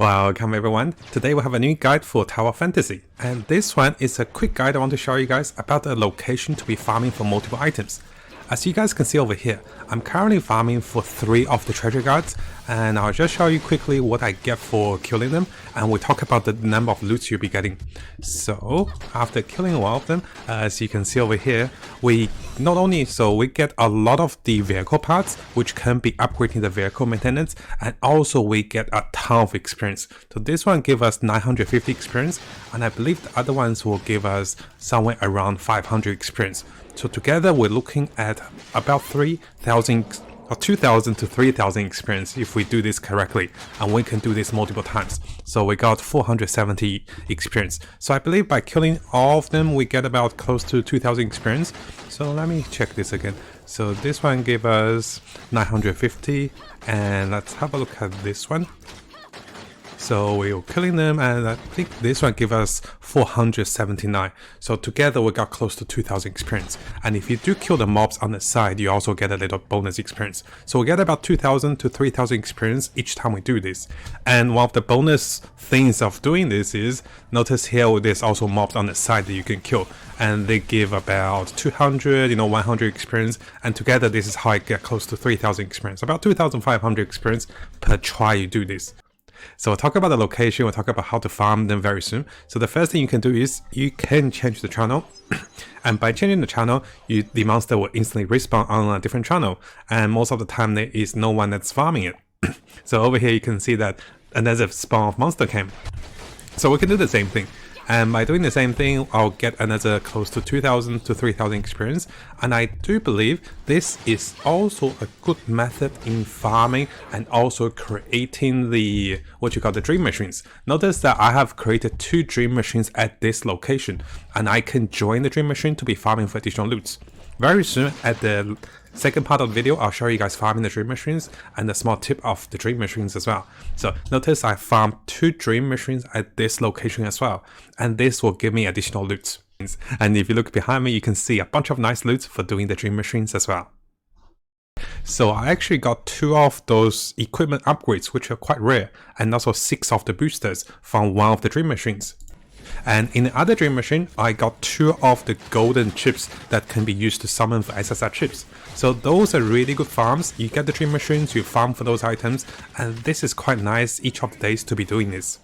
Welcome everyone, today we have a new guide for Tower Fantasy, and this one is a quick guide I want to show you guys about the location to be farming for multiple items. As you guys can see over here, I'm currently farming for 3 of the treasure guards, and I'll just show you quickly what I get for killing them, and we'll talk about the number of loots you'll be getting. So after killing one of them, as you can see over here, we get a lot of the vehicle parts, which can be upgrading the vehicle maintenance, and also we get a ton of experience. So this one gives us 950 experience, and I believe the other ones will give us somewhere around 500 experience. So together we're looking at about 3,000 or 2,000 to 3,000 experience if we do this correctly, and we can do this multiple times. So we got 470 experience. So I believe by killing all of them we get about close to 2,000 experience. So let me check this again. So this one gave us 950, and let's have a look at this one. So we were killing them, and I think this one gave us 479. So together we got close to 2,000 experience. And if you do kill the mobs on the side, you also get a little bonus experience. So we get about 2,000 to 3,000 experience each time we do this. And one of the bonus things of doing this is, notice here there's also mobs on the side that you can kill. And they give about 200, 100 experience. And together this is how I get close to 3,000 experience. About 2,500 experience per try you do this. So we'll talk about the location, we'll talk about how to farm them very soon. So the first thing you can do is you can change the channel, and by changing the channel, the monster will instantly respawn on a different channel, and most of the time there is no one that's farming it. So over here you can see that another spawn of monster came. So we can do the same thing. And by doing the same thing, I'll get another close to 2,000 to 3,000 experience. And I do believe this is also a good method in farming and also creating the, the dream machines. Notice that I have created 2 dream machines at this location, and I can join the dream machine to be farming for additional loots. Very soon at the second part of the video, I'll show you guys farming the dream machines and a small tip of the dream machines as well. So notice I farmed 2 dream machines at this location as well, and this will give me additional loots. And if you look behind me, you can see a bunch of nice loots for doing the dream machines as well. So I actually got 2 of those equipment upgrades, which are quite rare, and also 6 of the boosters from one of the dream machines. And in the other dream machine, I got 2 of the golden chips that can be used to summon for SSR chips. So those are really good farms. You get the dream machines, you farm for those items, and this is quite nice each of the days to be doing this.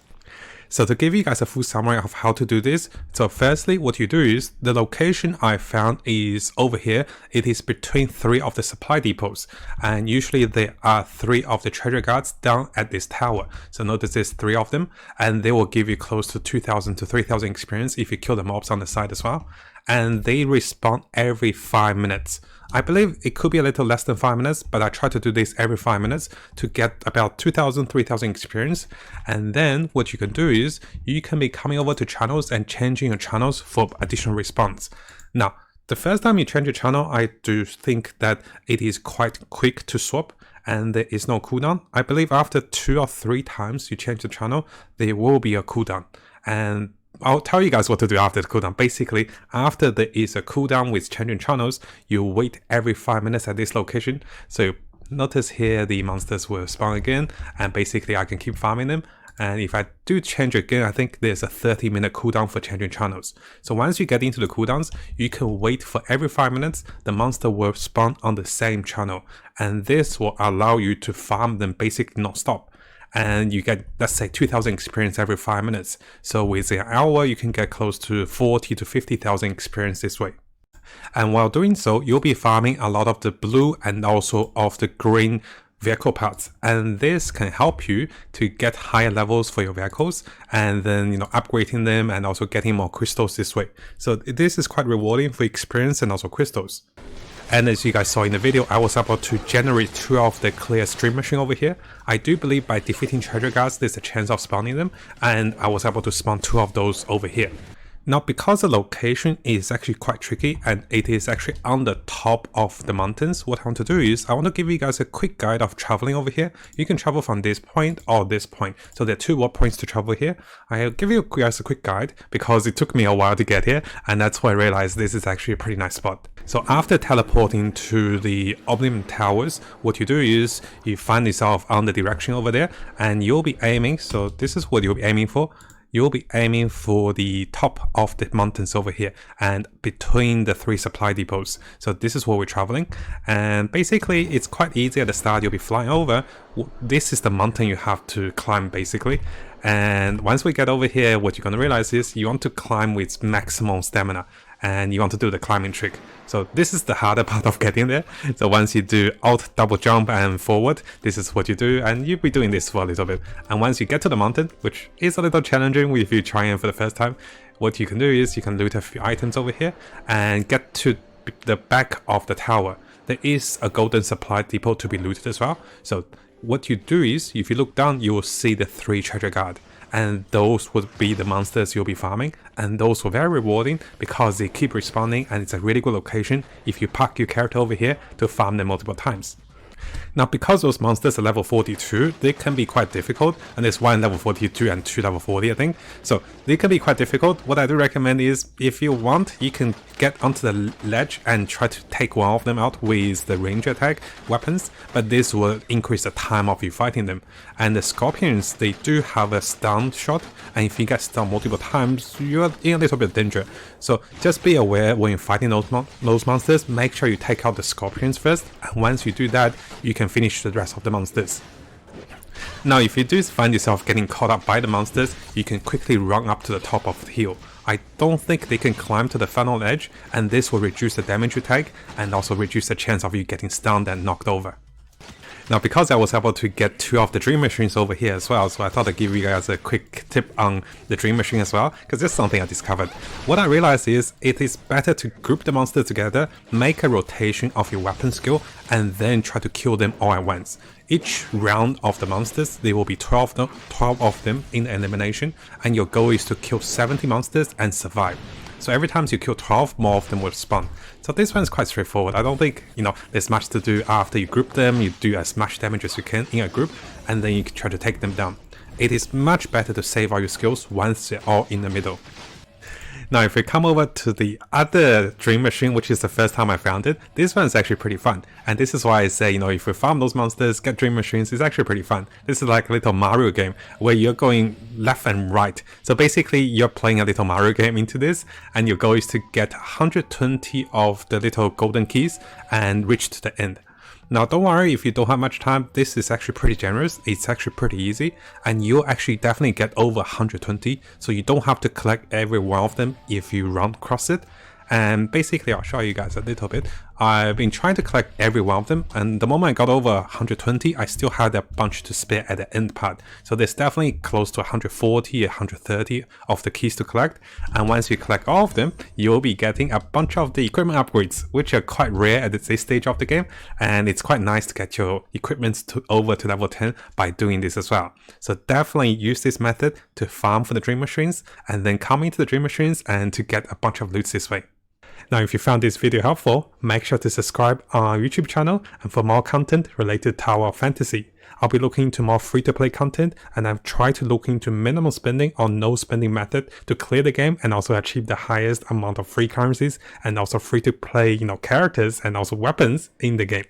So to give you guys a full summary of how to do this, so firstly what you do is, the location I found is over here. It is between 3 of the supply depots, and usually there are 3 of the treasure guards down at this tower. So notice there's 3 of them, and they will give you close to 2,000 to 3,000 experience if you kill the mobs on the side as well. And they respawn every 5 minutes. I believe it could be a little less than 5 minutes, but I try to do this every 5 minutes to get about 2,000, 3,000 experience. And then what you can do is you can be coming over to channels and changing your channels for additional response. Now, the first time you change your channel, I do think that it is quite quick to swap, and there is no cooldown. I believe after 2 or 3 times you change the channel, there will be a cooldown. And I'll tell you guys what to do after the cooldown. Basically, after there is a cooldown with changing channels, you wait every 5 minutes at this location. So notice here the monsters will spawn again, and basically I can keep farming them. And if I do change again, I think there's a 30-minute cooldown for changing channels. So once you get into the cooldowns, you can wait for every 5 minutes, the monster will spawn on the same channel. And this will allow you to farm them basically non-stop. And you get, let's say, 2,000 experience every 5 minutes. So within an hour, you can get close to 40 to 50,000 experience this way. And while doing so, you'll be farming a lot of the blue and also of the green vehicle parts. And this can help you to get higher levels for your vehicles, and then, upgrading them and also getting more crystals this way. So this is quite rewarding for experience and also crystals. And as you guys saw in the video, I was able to generate 2 of the clear stream machine over here. I do believe by defeating treasure guards, there's a chance of spawning them, and I was able to spawn 2 of those over here. Now, because the location is actually quite tricky and it is actually on the top of the mountains, what I want to do is I want to give you guys a quick guide of traveling over here. You can travel from this point or this point. So there are two warp points to travel here. I'll give you guys a quick guide because it took me a while to get here, and that's why I realized this is actually a pretty nice spot. So after teleporting to the Oblivion Towers, what you do is you find yourself on the direction over there and you'll be aiming. So this is what you'll be aiming for. You'll be aiming for the top of the mountains over here and between the 3 supply depots. So this is where we're traveling, and basically it's quite easy at the start. You'll be flying over. This is the mountain you have to climb basically, and once we get over here, what you're going to realize is you want to climb with maximum stamina and you want to do the climbing trick. So this is the harder part of getting there. So once you do alt double jump and forward, this is what you do, and you'll be doing this for a little bit. And once you get to the mountain, which is a little challenging if you try it for the first time, what you can do is you can loot a few items over here and get to the back of the tower. There is a golden supply depot to be looted as well. So what you do is, if you look down, you will see the 3 treasure guard. And those would be the monsters you'll be farming, and those were very rewarding because they keep respawning, and it's a really good location if you park your character over here to farm them multiple times. Now, because those monsters are level 42, they can be quite difficult, and there's 1 level 42 and 2 level 40, I think. So they can be quite difficult. What I do recommend is, if you want, you can get onto the ledge and try to take one of them out with the range attack weapons, but this will increase the time of you fighting them. And the scorpions, they do have a stun shot, and if you get stunned multiple times, you're in a little bit of danger. So just be aware when you're fighting those monsters, make sure you take out the scorpions first, and once you do that, you can finish the rest of the monsters. Now, if you do find yourself getting caught up by the monsters, you can quickly run up to the top of the hill. I don't think they can climb to the final edge, and this will reduce the damage you take and also reduce the chance of you getting stunned and knocked over. Now, because I was able to get 2 of the dream machines over here as well, so I thought I'd give you guys a quick tip on the dream machine as well, because this is something I discovered. What I realized is it is better to group the monsters together, make a rotation of your weapon skill, and then try to kill them all at once. Each round of the monsters, there will be 12 of them in elimination, and your goal is to kill 70 monsters and survive. So every time you kill 12, more of them will spawn. So this one's quite straightforward. I don't think, there's much to do after you group them. You do as much damage as you can in a group, and then you try to take them down. It is much better to save all your skills once they're all in the middle. Now, if we come over to the other dream machine, which is the first time I found it, this one's actually pretty fun. And this is why I say, if we farm those monsters, get dream machines, it's actually pretty fun. This is like a little Mario game where you're going left and right. So basically, you're playing a little Mario game into this, and your goal is to get 120 of the little golden keys and reach to the end. Now, don't worry if you don't have much time, this is actually pretty generous, it's actually pretty easy, and you'll actually definitely get over 120, so you don't have to collect every one of them if you run across it. And basically, I'll show you guys a little bit. I've been trying to collect every one of them, and the moment I got over 120, I still had a bunch to spare at the end part. So there's definitely close to 140, 130 of the keys to collect. And once you collect all of them, you'll be getting a bunch of the equipment upgrades, which are quite rare at this stage of the game. And it's quite nice to get your equipment over to level 10 by doing this as well. So definitely use this method to farm for the dream machines, and then come into the dream machines and to get a bunch of loots this way. Now, if you found this video helpful, make sure to subscribe on our YouTube channel and for more content related to Tower Fantasy. I'll be looking into more free-to-play content, and I've tried to look into minimum spending or no spending method to clear the game and also achieve the highest amount of free currencies and also free-to-play, characters and also weapons in the game.